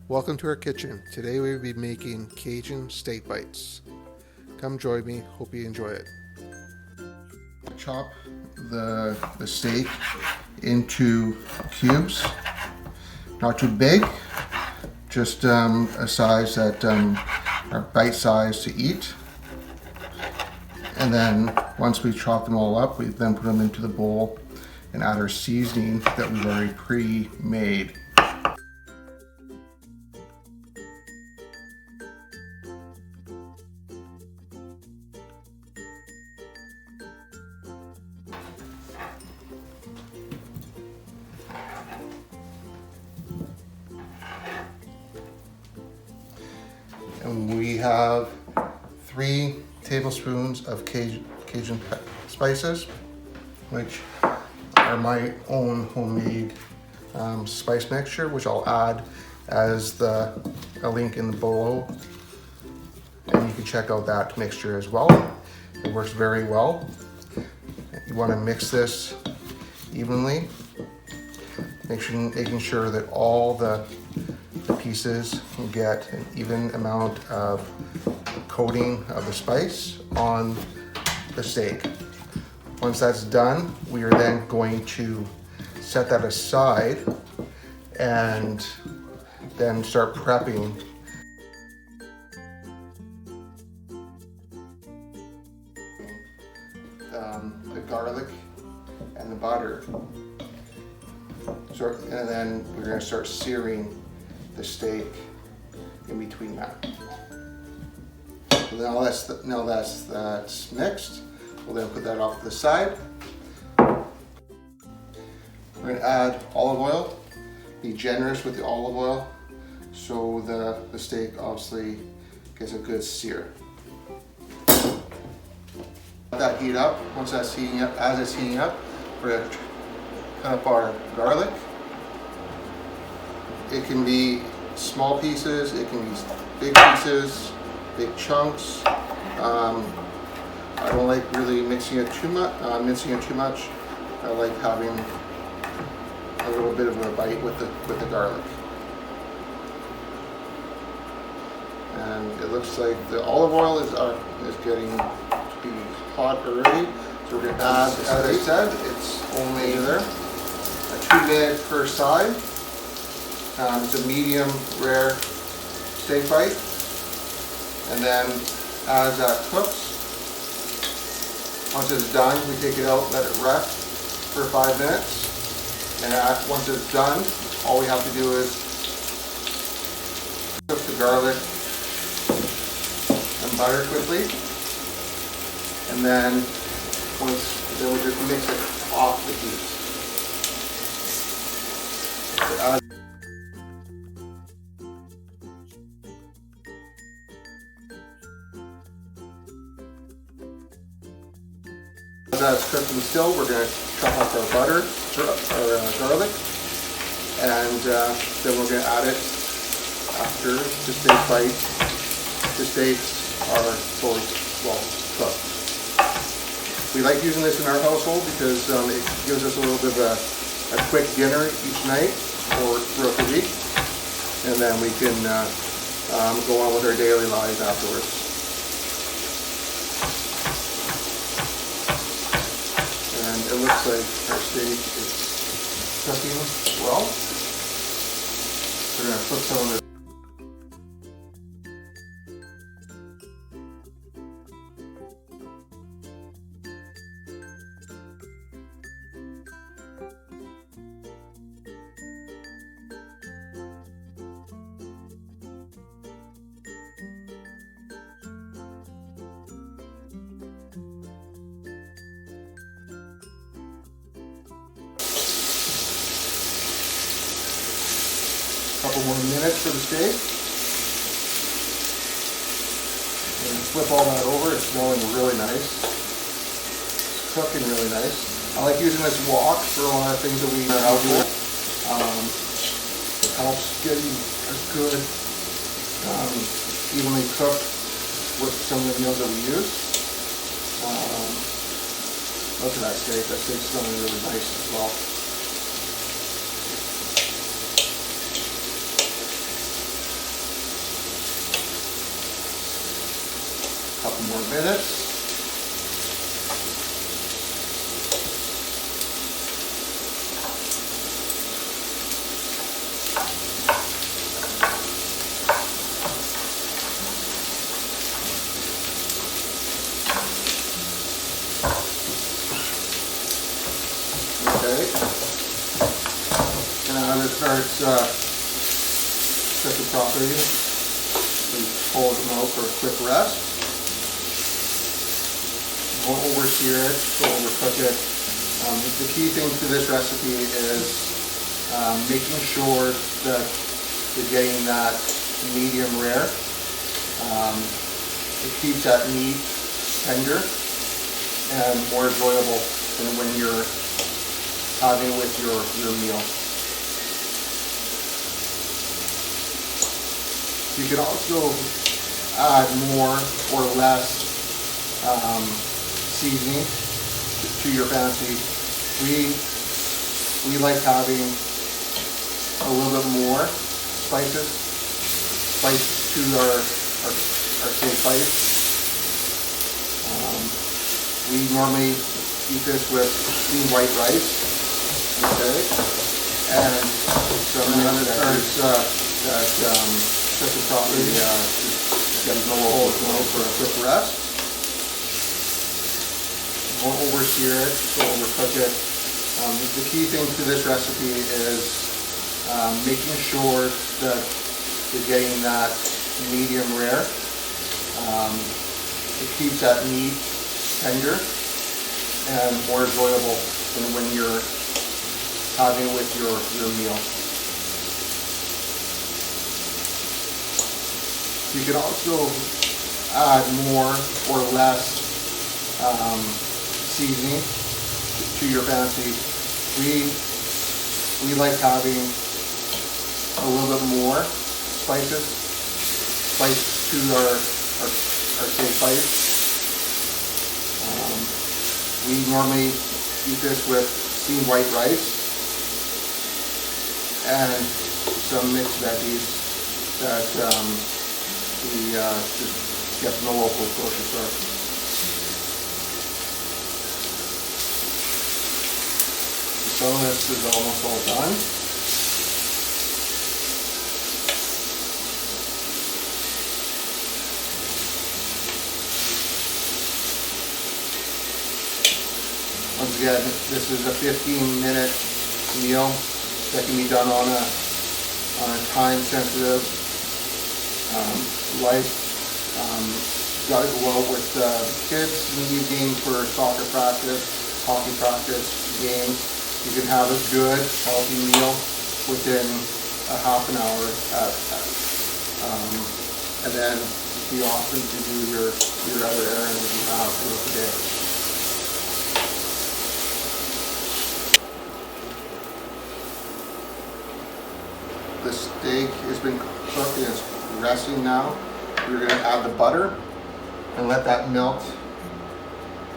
Welcome to our kitchen. Today we'll be making Cajun steak bites. Come join me. Hope you enjoy it. Chop the steak into cubes. Not too big, just a size that are bite size to eat. And then once we chop them all up, we then put them into the bowl and add our seasoning that we've already pre-made. And we have 3 tablespoons of Cajun spices, which are my own homemade spice mixture, which I'll add as a link in the below. And you can check out that mixture as well. It works very well. You want to mix this evenly, making sure that all the pieces get an even amount of coating of the spice on the steak. Once that's done, we are then going to set that aside and then start prepping the garlic and the butter. And then we're going to start searing the steak in between that. So now that's mixed. We'll then put that off to the side. We're going to add olive oil. Be generous with the olive oil so the steak obviously gets a good sear. Let that heat up. Once that's heating up, as it's heating up, we're going to cut up our garlic. It can be small pieces, it can be big pieces, big chunks. I don't like really mincing it too much. I like having a little bit of a bite with the garlic. And it looks like the olive oil is getting to be hot already. So we're going to add, as I said, it's only there a 2-minute per side. It's a medium rare steak bite. And then as that cooks, once it's done, we take it out, let it rest for 5 minutes. And once it's done, all we have to do is cook the garlic and butter quickly. And then we just mix it off the heat. As that's cooking still, we're going to chop up our butter, our garlic, and then we're going to add it after the steak bite. The steaks are fully cooked. We like using this in our household because it gives us a little bit of a quick dinner each night or throughout the week, and then we can go on with our daily lives afterwards. And it looks like our steak is cooking well. We're going to put some of the couple more minutes for the steak. And flip all that over. It's smelling really nice. It's cooking really nice. I like using this wok for a lot of things that we in our household. It helps getting a good, evenly cooked with some of the meals that we use. Look at that steak. That steak's smelling really nice as well. couple more minutes. And it starts cooking properly. We hold them out for a quick rest. Don't oversear it, don't overcook it. The key thing to this recipe is making sure that you're getting that medium rare. It keeps that meat tender and more enjoyable than when you're having it with your meal. You can also add more or less seasoning to your fancy. We like having a little bit more spice to our steak bites. We normally eat this with steamed white rice, okay, and some cooking properly. Just get a little for a quick rest. Don't oversear it, don't overcook it. The key thing to this recipe is making sure that you're getting that medium rare. It keeps that meat tender and more enjoyable than when you're having it with your meal. You can also add more or less seasoning to your fancy. We like having a little bit more spice to our steak bites. We normally eat this with steamed white rice and some mixed veggies that we just get from the local grocery store. So this is almost all done. Once again, this is a 15-minute meal that can be done on a time-sensitive life. Got to go out with kids in the evening for soccer practice, hockey practice, games. You can have a good, healthy meal within a half an hour, and then be off to do your other errands that you have throughout the day. The steak has been cooked and it's resting now. We're going to add the butter and let that melt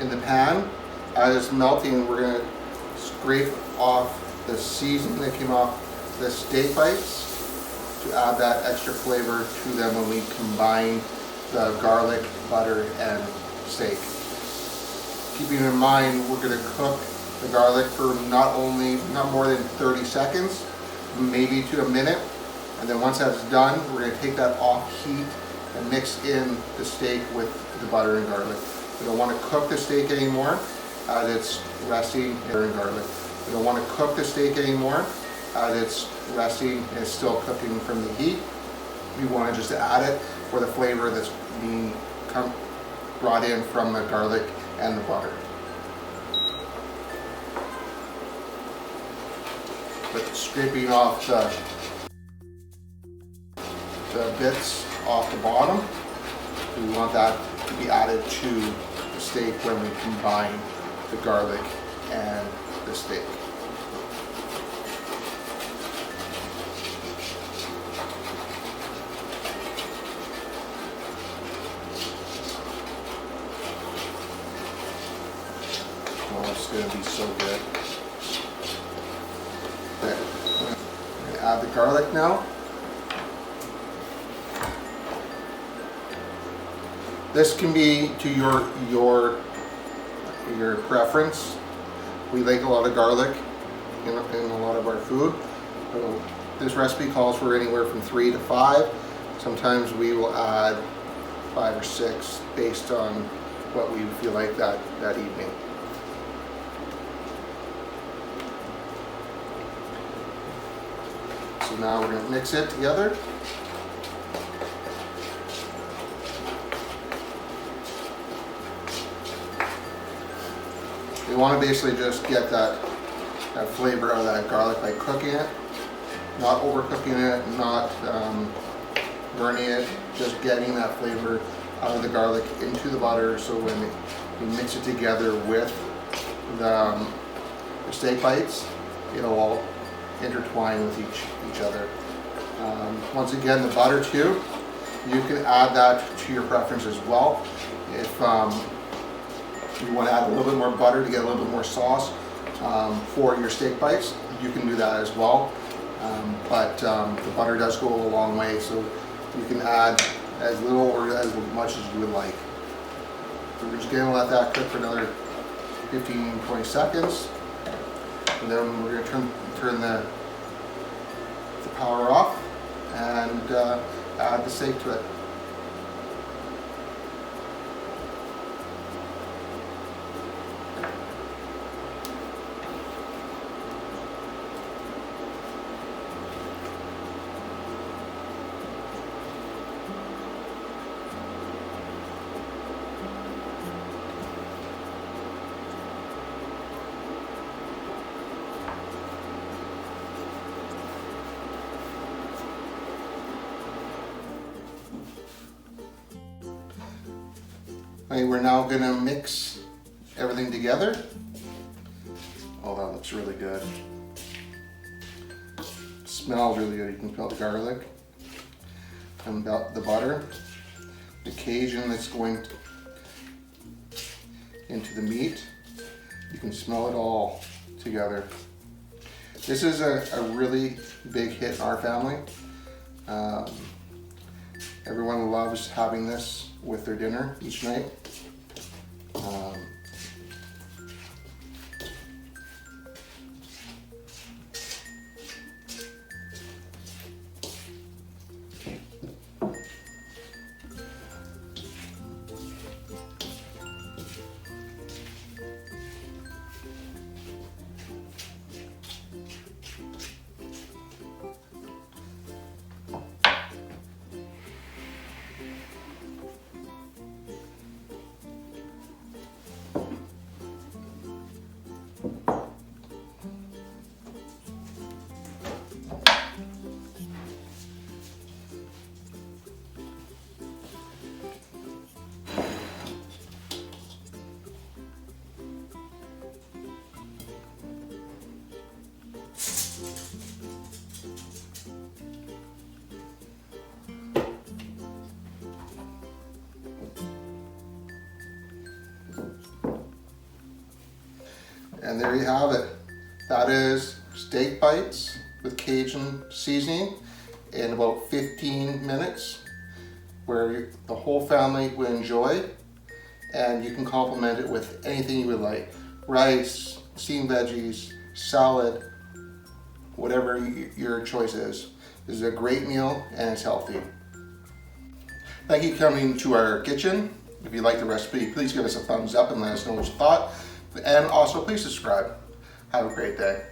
in the pan. As it's melting, we're going to scrape off the seasoning that came off the steak bites to add that extra flavor to them when we combine the garlic, butter, and steak. Keeping in mind, we're going to cook the garlic for not more than 30 seconds, maybe to a minute. And then once that's done, we're going to take that off heat and mix in the steak with the butter and garlic. We don't want to cook the steak anymore as it's resting in garlic. We don't want to cook the steak anymore as it's resting and it's still cooking from the heat. We want to just add it for the flavor that's being brought in from the garlic and the butter. But scraping off the bits off the bottom, we want that to be added to the steak when we combine the garlic and the steak. Oh, it's going to be so good. Okay. I'm going to add the garlic now. This can be to your preference. We like a lot of garlic in a lot of our food. So this recipe calls for anywhere from 3 to 5. Sometimes we will add 5 or 6 based on what we feel like that evening. So now we're going to mix it together. We want to basically just get that flavor out of that garlic by cooking it, not overcooking it, not burning it, just getting that flavor out of the garlic into the butter, so when you mix it together with the steak bites, it'll all intertwine with each other. Once again, the butter too, you can add that to your preference as well. If you want to add a little bit more butter to get a little bit more sauce for your steak bites, you can do that as well. But the butter does go a long way, so you can add as little or as much as you would like. So we're just going to let that cook for another 15-20 seconds. And then we're going to turn the power off and add the steak to it. Okay, we're now going to mix everything together. Oh, that looks really good. Smells really good. You can smell the garlic and the butter, the Cajun that's going into the meat. You can smell it all together. This is a really big hit in our family. Everyone loves having this with their dinner each night. And there you have it. That is steak bites with Cajun seasoning in about 15 minutes, where the whole family will enjoy, and you can complement it with anything you would like. Rice, steamed veggies, salad, whatever your choice is. This is a great meal and it's healthy. Thank you for coming to our kitchen. If you like the recipe, please give us a thumbs up and let us know what you thought. And also, please subscribe. Have a great day.